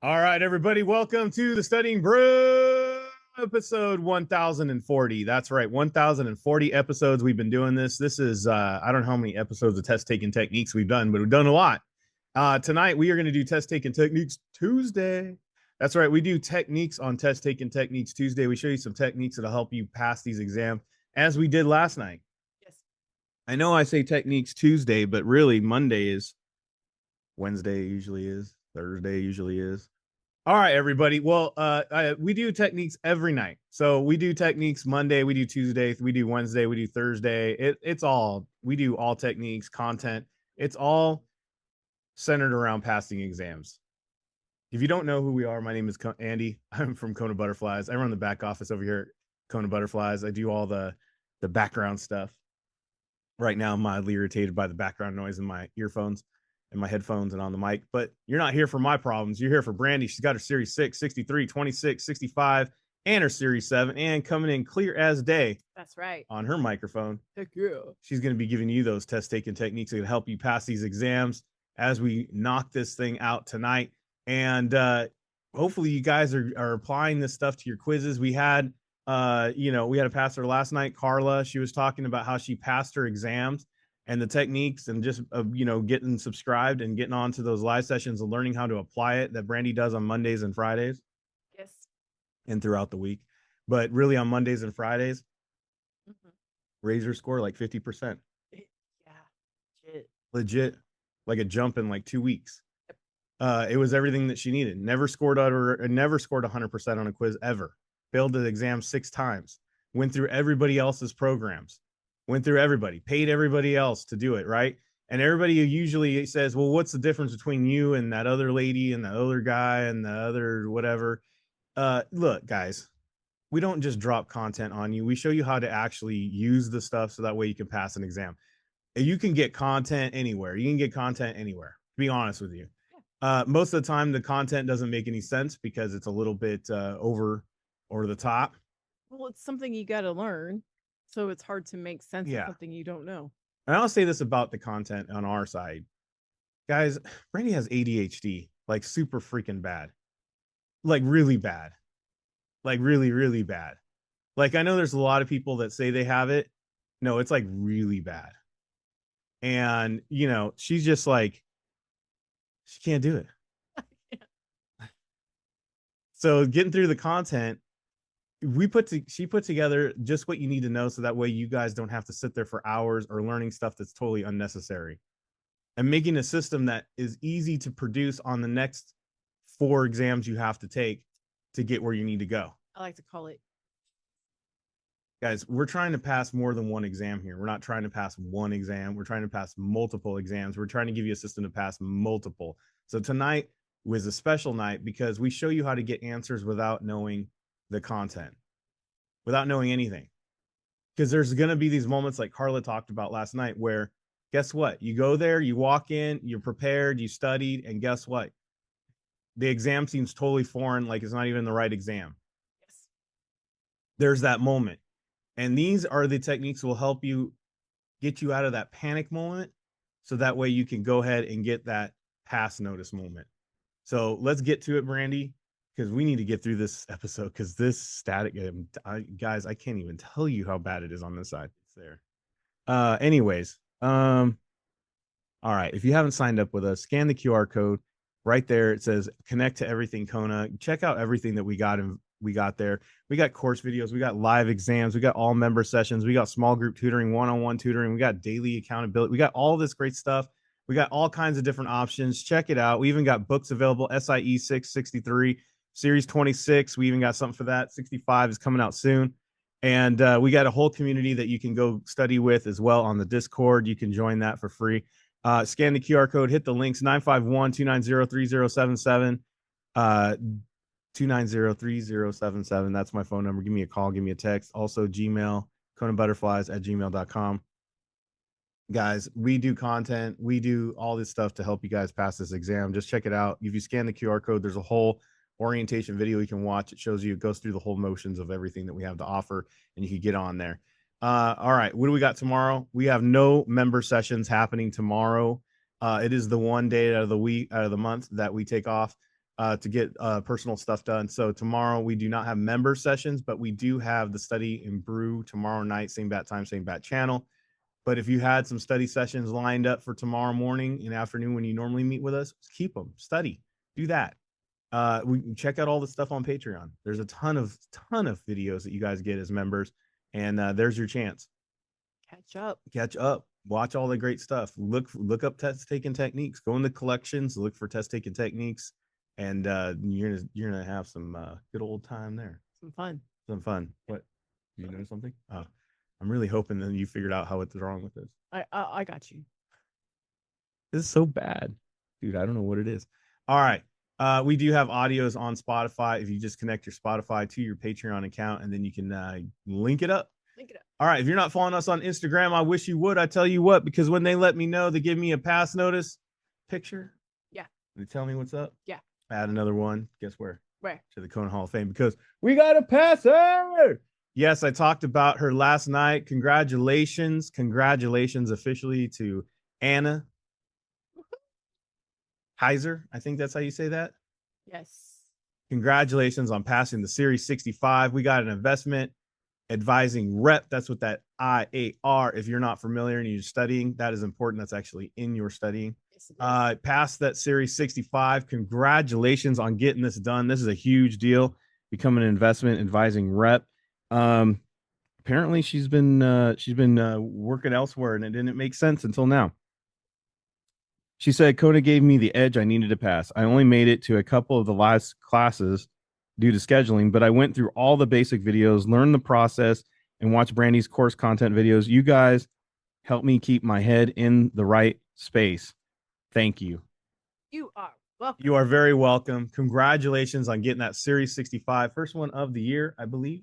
All right, everybody, welcome to the Studying Brew episode 1040. That's right, 1040 episodes we've been doing this. This is, I don't know how many episodes of test taking techniques we've done, but we've done a lot. Tonight, we are going to do test taking techniques Tuesday. That's right, we do techniques on test taking techniques Tuesday. We show you some techniques that'll help you pass these exams, as we did last night. Yes. I know I say techniques Tuesday, but really Monday is, Wednesday usually is, Thursday usually is. All right, everybody. Well, we do techniques every night. So we do techniques Monday, we do Tuesday, we do Wednesday, we do Thursday. It's all, we do all techniques, content. It's all centered around passing exams. If you don't know who we are, my name is Andy. I'm from KonaButterflyz. I run the back office over here at KonaButterflyz. I do all the background stuff. Right now, I'm mildly irritated by the background noise in my earphones and my headphones and on the mic, but you're not here for my problems. You're here for Brandy. She's got her Series 6, 63, 26, 65, and her Series 7, and coming in clear as day. That's right. On her microphone. Heck yeah. She's going to be giving you those test taking techniques that can help you pass these exams as we knock this thing out tonight. And hopefully you guys are applying this stuff to your quizzes. We had we had a passer last night, Carla. She was talking about how she passed her exams and the techniques and just getting subscribed and getting onto those live sessions and learning how to apply it that Brandy does on Mondays and Fridays. Yes. And throughout the week, but really on Mondays and Fridays, raise her score like 50%. Yeah, legit, like a jump in like 2 weeks. It was everything that she needed. Never scored 100% on a quiz ever. Failed the exam 6 times. Went through everybody else's programs. Went through everybody. Paid everybody else to do it, right? And everybody usually says, well, what's the difference between you and that other lady and the other guy and the other whatever? Look, guys, we don't just drop content on you. We show you how to actually use the stuff so that way you can pass an exam. You can get content anywhere. You can get content anywhere, to be honest with you. Most of the time, the content doesn't make any sense because it's a little bit over the top. Well, it's something you got to learn. So it's hard to make sense of something you don't know. And I'll say this about the content on our side. Guys, Brandy has ADHD, like super freaking bad. Like really bad. Like really, really bad. Like I know there's a lot of people that say they have it. No, it's like really bad. And, she's just like, she can't do it. So getting through the content, she put together just what you need to know so that way you guys don't have to sit there for hours or learning stuff that's totally unnecessary, and making a system that is easy to produce on the next 4 exams you have to take to get where you need to go. I like to call it. Guys, we're trying to pass more than one exam here. We're not trying to pass one exam. We're trying to pass multiple exams. We're trying to give you a system to pass multiple. So tonight was a special night because we show you how to get answers without knowing the content, without knowing anything. Because there's going to be these moments like Carla talked about last night where, guess what? You go there, you walk in, you're prepared, you studied, and guess what? The exam seems totally foreign, like it's not even the right exam. Yes. There's that moment. And these are the techniques that will help you get you out of that panic moment so that way you can go ahead and get that pass notice moment. So let's get to it, Brandy, because we need to get through this episode because this static, guys, I can't even tell you how bad it is on this side. It's there. Anyways, all right. If you haven't signed up with us, scan the QR code right there. It says connect to everything Kona. Check out everything that we got there. We got course videos, we got live exams, we got all member sessions, we got small group tutoring, one-on-one tutoring, we got daily accountability, we got all this great stuff. We got all kinds of different options. Check it out. We even got books available. SIE 6, 63, Series 26. We even got something for that. 65 is coming out soon. And we got a whole community that you can go study with as well on the Discord. You can join that for free. Scan the QR code, hit the links, 951-290-3077. 290-3077. That's my phone number. Give me a call, give me a text. Also, Gmail, KonaButterflyz@gmail.com. Guys, we do content. We do all this stuff to help you guys pass this exam. Just check it out. If you scan the QR code, there's a whole orientation video you can watch. It shows you, it goes through the whole motions of everything that we have to offer, and you can get on there. All right, what do we got tomorrow? We have no member sessions happening tomorrow. It is the one day out of the month that we take off. to get personal stuff done. So tomorrow we do not have member sessions, but we do have the Study and Brew tomorrow night, same bat time, same bat channel. But if you had some study sessions lined up for tomorrow morning and afternoon when you normally meet with us, keep them, study, do that. We check out all the stuff on Patreon. There's a ton of videos that you guys get as members, and there's your chance. Catch up. Watch all the great stuff. Look up test taking techniques. Go in the collections. Look for test taking techniques, and you're gonna have some good old time there. Some fun. What? You know something? Oh, I'm really hoping that you figured out what's wrong with this. I got you. This is so bad, dude. I don't know what it is. All right. We do have audios on Spotify. If you just connect your Spotify to your Patreon account, and then you can link it up. All right. If you're not following us on Instagram, I wish you would. I tell you what, because when they let me know, they give me a pass notice picture. Yeah. They tell me what's up. Yeah. Add another one. Guess where? Where? To the Kona Hall of Fame, because we got a passer. Yes, I talked about her last night. Congratulations. Congratulations officially to Anna Kaiser. I think that's how you say that. Yes. Congratulations on passing the Series 65. We got an investment advising rep. That's what that IAR, if you're not familiar and you're studying, that is important. That's actually in your studying. Yes, passed that Series 65. Congratulations on getting this done. This is a huge deal. Becoming an investment advising rep. Apparently she's been working elsewhere, and it didn't make sense until now. She said, Kona gave me the edge I needed to pass. I only made it to a couple of the last classes due to scheduling, but I went through all the basic videos, learned the process, and watched Brandy's course content videos. You guys helped me keep my head in the right space. Thank you. You are welcome. You are very welcome. Congratulations on getting that Series 65. First one of the year, I believe.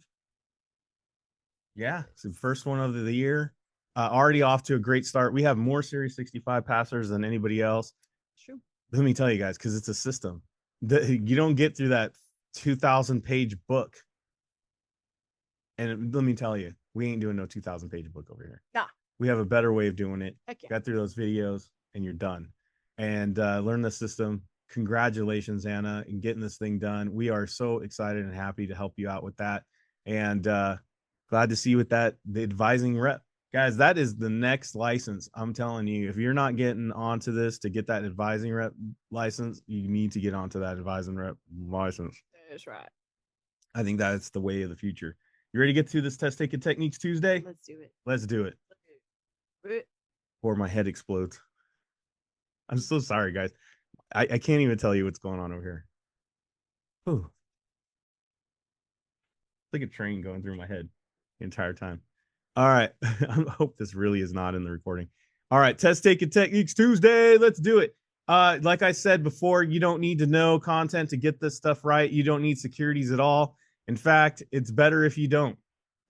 Yeah, it's the first one of the year. Already off to a great start. We have more Series 65 passers than anybody else. True. Let me tell you guys, because it's a system. You don't get through that 2,000-page book. And let me tell you, we ain't doing no 2,000-page book over here. Nah. We have a better way of doing it. Heck yeah. Got through those videos, and you're done. And learn the system. Congratulations, Anna, in getting this thing done. We are so excited and happy to help you out with that. And glad to see you with that, the advising rep. Guys, that is the next license. I'm telling you, if you're not getting onto this to get that advising rep license, you need to get onto that advising rep license. That's right. I think that's the way of the future. You ready to get through this test taking techniques Tuesday? Let's do it. Let's do it. Before my head explodes. I'm so sorry, guys. I can't even tell you what's going on over here. Ooh. It's like a train going through my head the entire time. All right. I hope this really is not in the recording. All right. Test taking techniques Tuesday. Let's do it. Like I said before, you don't need to know content to get this stuff right. You don't need securities at all. In fact, it's better if you don't.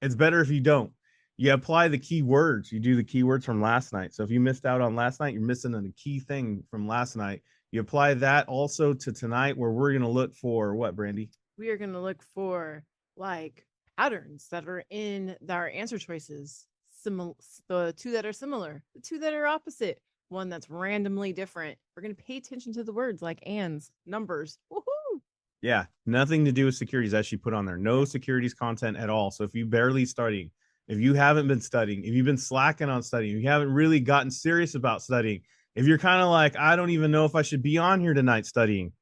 It's better if you don't. You apply the keywords. You do the keywords from last night. So if you missed out on last night, you're missing a key thing from last night. You apply that also to tonight, where we're going to look for what, Brandy? We are going to look for like patterns that are in our answer choices. The two that are similar, the two that are opposite, one that's randomly different. We're going to pay attention to the words like ands, numbers. Woohoo! Yeah, nothing to do with securities as she put on there. No securities content at all. So if you barely studying, if you haven't been studying, if you've been slacking on studying, if you haven't really gotten serious about studying, if you're kind of like, I don't even know if I should be on here tonight studying,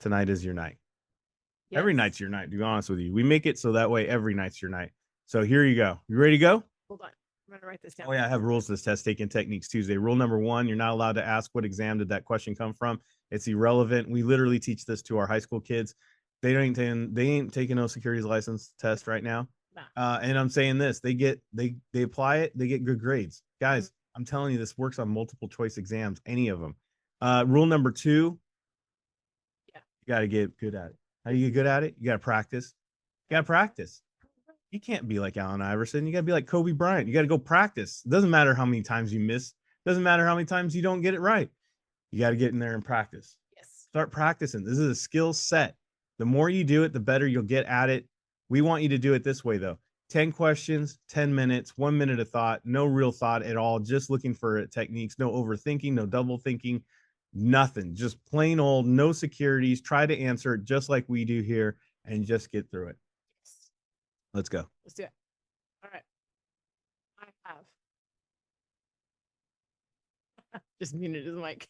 tonight is your night. Yes. Every night's your night, to be honest with you. We make it so that way every night's your night. So here you go. You ready to go? Hold on. I'm going to write this down. Oh, yeah, I have rules to this test taking techniques Tuesday. Rule number 1, you're not allowed to ask what exam did that question come from. It's irrelevant. We literally teach this to our high school kids. They ain't taking no securities license test right now. Nah. And I'm saying this, they apply it, they get good grades. Guys, I'm telling you, this works on multiple choice exams, any of them. Rule number 2, yeah, you got to get good at it. How do you get good at it? You got to practice. You got to practice. You can't be like Allen Iverson. You got to be like Kobe Bryant. You got to go practice. It doesn't matter how many times you miss. It doesn't matter how many times you don't get it right. You got to get in there and practice. Yes. Start practicing. This is a skill set. The more you do it, the better you'll get at it. We want you to do it this way, though. 10 questions, 10 minutes, 1 minute of thought, no real thought at all, just looking for techniques, no overthinking, no double thinking, Nothing, just plain old, no securities. Try to answer it just like we do here and just get through it. Let's go. Let's do it. All right. I have just muted his mic.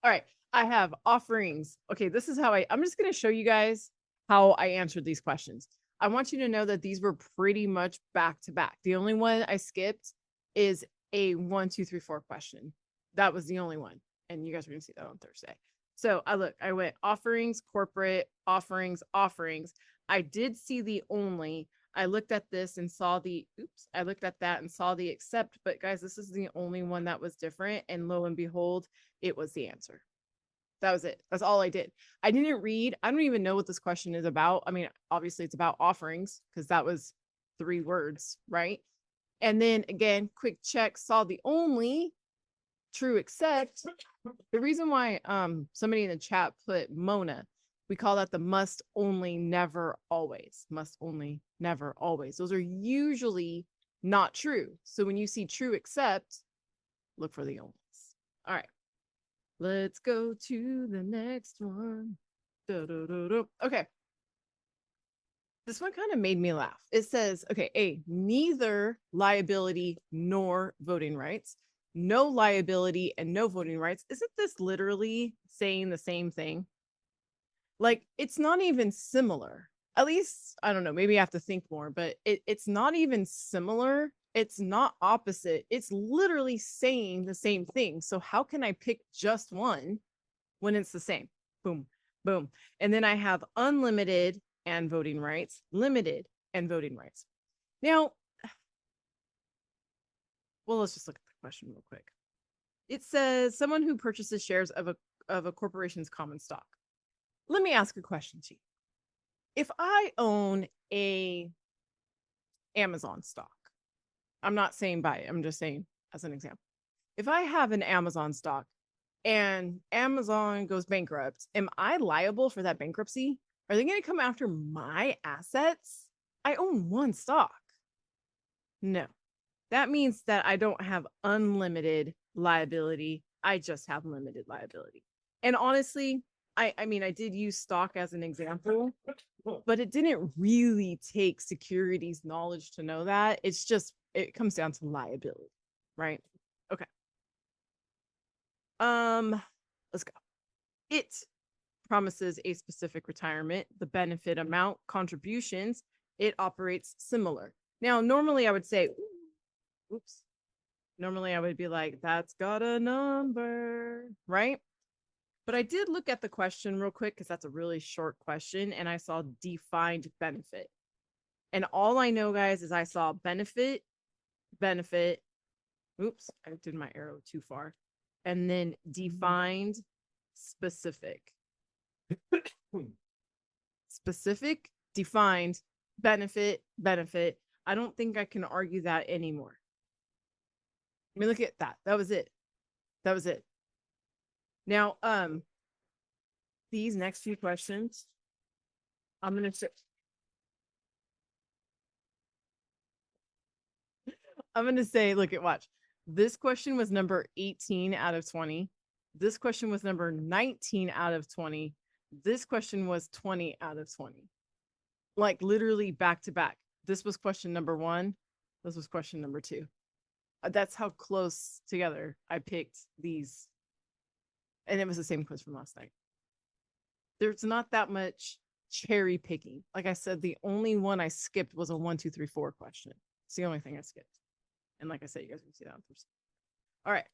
All right. I have offerings. Okay, this is how I'm just going to show you guys how I answered these questions. I want you to know that these were pretty much back to back. The only one I skipped is a 1, 2, 3, 4 question. That was the only one. And you guys are going to see that on Thursday. So I went offerings, corporate, offerings, offerings. I did see the only. I looked at this and saw I looked at that and saw the accept, but guys, this is the only one that was different. And lo and behold, it was the answer. That was it. That's all I did. I didn't read. I don't even know what this question is about. I mean, obviously it's about offerings because that was 3 words, right? And then again, quick check, saw the only true accept. The reason why somebody in the chat put Mona, we call that the must only never always. Must only never always. Those are usually not true. So when you see true accept, look for the onlys. All right. Let's go to the next one. Okay. This one kind of made me laugh. It says, okay, A, neither liability nor voting rights. No liability and no voting rights. Isn't this literally saying the same thing? Like, it's not even similar. At least, I don't know, maybe I have to think more, but it's not even similar. It's not opposite. It's literally saying the same thing. So how can I pick just one when it's the same? Boom, boom. And then I have unlimited and voting rights, limited and voting rights. Now, well, let's just look at the question real quick. It says someone who purchases shares of a corporation's common stock. Let me ask a question to you. If I own a Amazon stock, I'm not saying buy it, I'm just saying as an example. If I have an Amazon stock and Amazon goes bankrupt, am I liable for that bankruptcy? Are they going to come after my assets? I own one stock. No. That means that I don't have unlimited liability. I just have limited liability. And honestly, I mean, I did use stock as an example, but it didn't really take securities knowledge to know that. It's just, it comes down to liability, right? Okay. Let's go. It promises a specific retirement, the benefit amount, contributions. It operates similar. Now, normally I would say, oops. Normally I would be like, that's got a number, right? But I did look at the question real quick because that's a really short question. And I saw defined benefit. And all I know, guys, is I saw benefit. Oops, I did my arrow too far. And then defined specific. Specific, defined, benefit. I don't think I can argue that anymore. I mean, look at that. That was it. Now, these next few questions, I'm gonna say, look at watch. This question was number 18 out of 20. This question was number 19 out of 20. This question was 20 out of 20. Like literally back to back. This was question number 1. This was question number 2. That's how close together I picked these. And it was the same quiz from last night. There's not that much cherry picking. Like I said, the only one I skipped was a 1, 2, 3, 4 question. It's the only thing I skipped. And like I said, you guys can see that on Thursday. All right.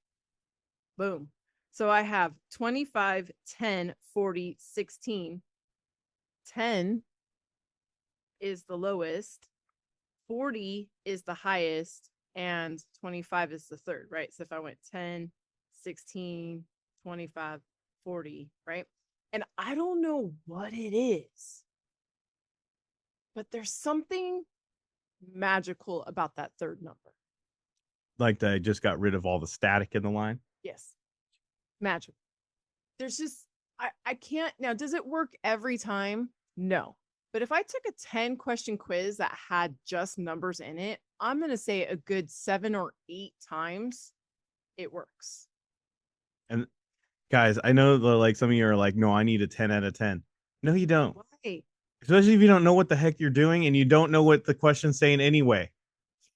Boom. So I have 25, 10, 40, 16. 10 is the lowest. 40 is the highest. And 25 is the third, right? So if I went 10, 16, 25, 40, right? And I don't know what it is, but there's something magical about that third number. Like I just got rid of all the static in the line. Yes. Magical. There's just, I can't. Now, does it work every time? No. But if I took a 10 question quiz that had just numbers in it, I'm going to say a good 7 or 8 times it works. And Guys, I know the, like some of you are like, no, I need a 10 out of 10. No, you don't. Why? Especially if you don't know what the heck you're doing and you don't know what the question's saying anyway.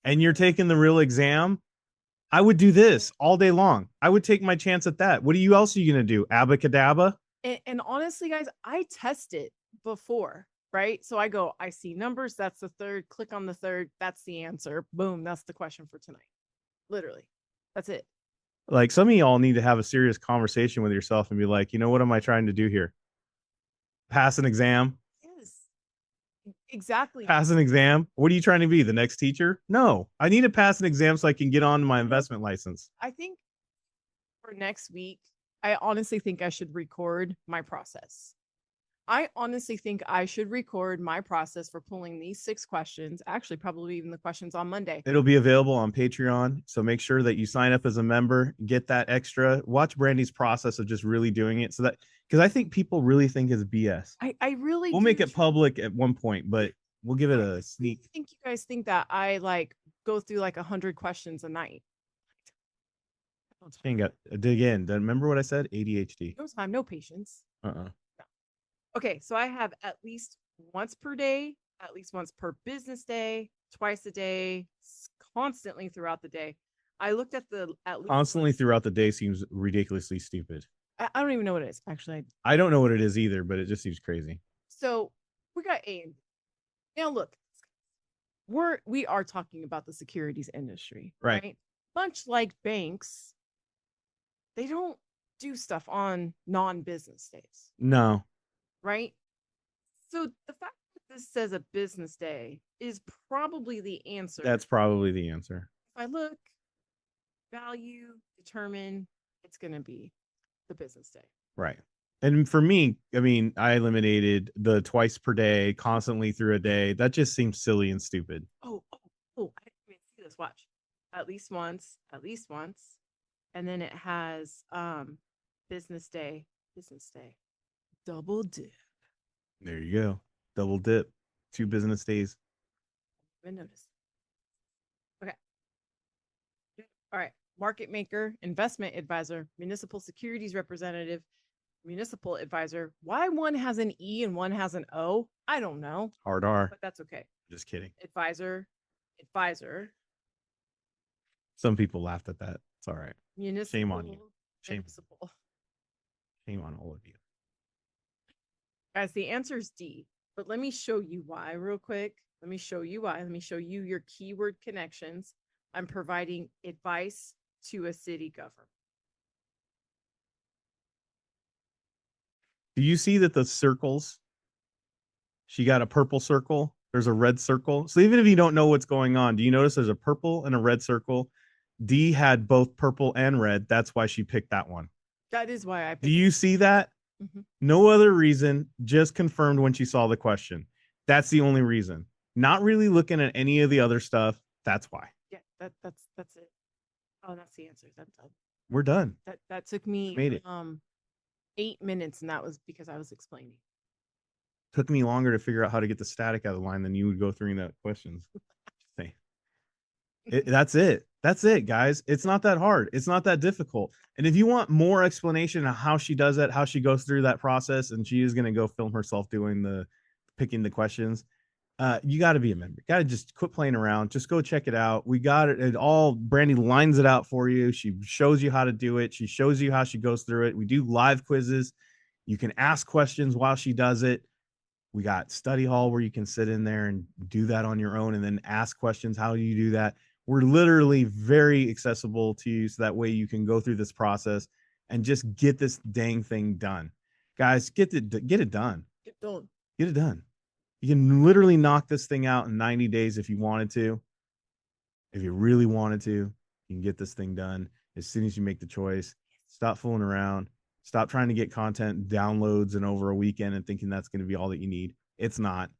And you're taking the real exam. I would do this all day long. I would take my chance at that. What else are you gonna do? Abacadabra? And honestly, guys, I test it before, right? So I go, I see numbers, that's the third, click on the third, that's the answer. Boom, that's the question for tonight. Literally. That's it. Like some of y'all need to have a serious conversation with yourself and be like, you know, what am I trying to do here? Pass an exam? Yes. Exactly. Pass an exam? What are you trying to be? The next teacher? No, I need to pass an exam so I can get on my investment license. I think for next week, I honestly think I should record my process. I honestly think I should record my process for pulling these 6 questions, actually, probably even the questions on Monday. It'll be available on Patreon. So make sure that you sign up as a member, get that extra, watch Brandy's process of just really doing it. So that, because I think people really think it's BS. I really We'll make it public at one point, but we'll give it a sneak. I think you guys think that I like go through like 100 questions a night. Ain't got dig in. Remember what I said? ADHD. No time, no patience. Uh-uh. Okay, so I have at least once per day, at least once per business day, twice a day, constantly throughout the day. I looked at the at least Constantly throughout the day seems ridiculously stupid. I don't even know what it is actually. I don't know what it is either, but it just seems crazy. So we got A and B. Now look, we are talking about the securities industry, right? Much like banks, they don't do stuff on non-business days. No. Right? So the fact that this says a business day is probably the answer. That's probably the answer. If I look, value, determine, it's going to be the business day. Right. And for me, I mean, I eliminated the twice per day, constantly through a day. That just seems silly and stupid. Oh, I didn't even see this. Watch. At least once. And then it has business day. Double dip. There you go. Double dip. 2 business days. Even notice. Okay. All right. Market maker, investment advisor, municipal securities representative, municipal advisor. Why one has an E and one has an O? I don't know. Hard R. But that's okay. Just kidding. Advisor. Some people laughed at that. It's all right. Municipal. Shame on you. Shame on all of you. Guys, the answer is D. But let me show you why real quick. Let me show you your keyword connections. I'm providing advice to a city government. Do you see that the circles? She got a purple circle. There's a red circle. So even if you don't know what's going on, do you notice there's a purple and a red circle? D had both purple and red. That's why she picked that one. That is why I picked. Do you see that? Mm-hmm. No other reason, just confirmed when she saw the question. That's the only reason. Not really looking at any of the other stuff. That's why. Yeah, that's it. Oh, that's the answer. That's done. We're done. That took me made it 8 minutes, and that was because I was explaining. Took me longer to figure out how to get the static out of the line than you would go through the questions. That's it. That's it, guys. It's not that hard. It's not that difficult. And if you want more explanation on how she does it, how she goes through that process, and she is going to go film herself picking the questions, you got to be a member. Got to just quit playing around. Just go check it out. We got it. It all, Brandy lines it out for you. She shows you how to do it. She shows you how she goes through it. We do live quizzes. You can ask questions while she does it. We got study hall where you can sit in there and do that on your own and then ask questions. How do you do that? We're literally very accessible to you, so that way you can go through this process and just get this dang thing done. Guys, get it done. Get it done. You can literally knock this thing out in 90 days if you wanted to. If you really wanted to, you can get this thing done as soon as you make the choice. Stop fooling around. Stop trying to get content downloads and over a weekend and thinking that's going to be all that you need. It's not.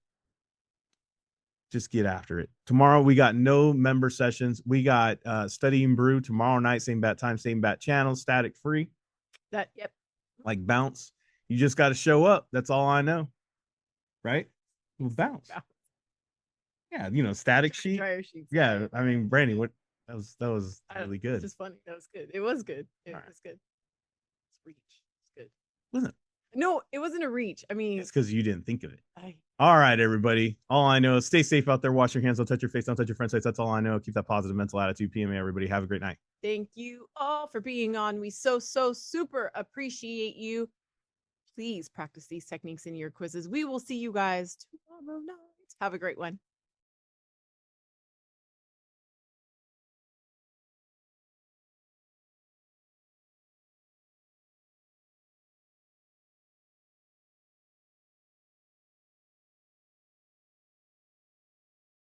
Just get after it. Tomorrow, we got no member sessions. We got Studying Brew tomorrow night, same bat time, same bat channel, static free. Yep. Like bounce. You just got to show up. That's all I know. Right? Bounce. Yeah, static sheet. Dryer sheets. Yeah, I mean, Brandy, that was really good. Just funny. That was good. It was good. It was good. reach. It's good. Wasn't No, it wasn't a reach. I mean, it's because you didn't think of it. I All right, everybody. All I know is stay safe out there. Wash your hands. Don't touch your face. Don't touch your friends' face. That's all I know. Keep that positive mental attitude. PMA, everybody. Have a great night. thank you all for being on. We so super appreciate you. Please practice these techniques in your quizzes. We will see you guys tomorrow night. Have a great one.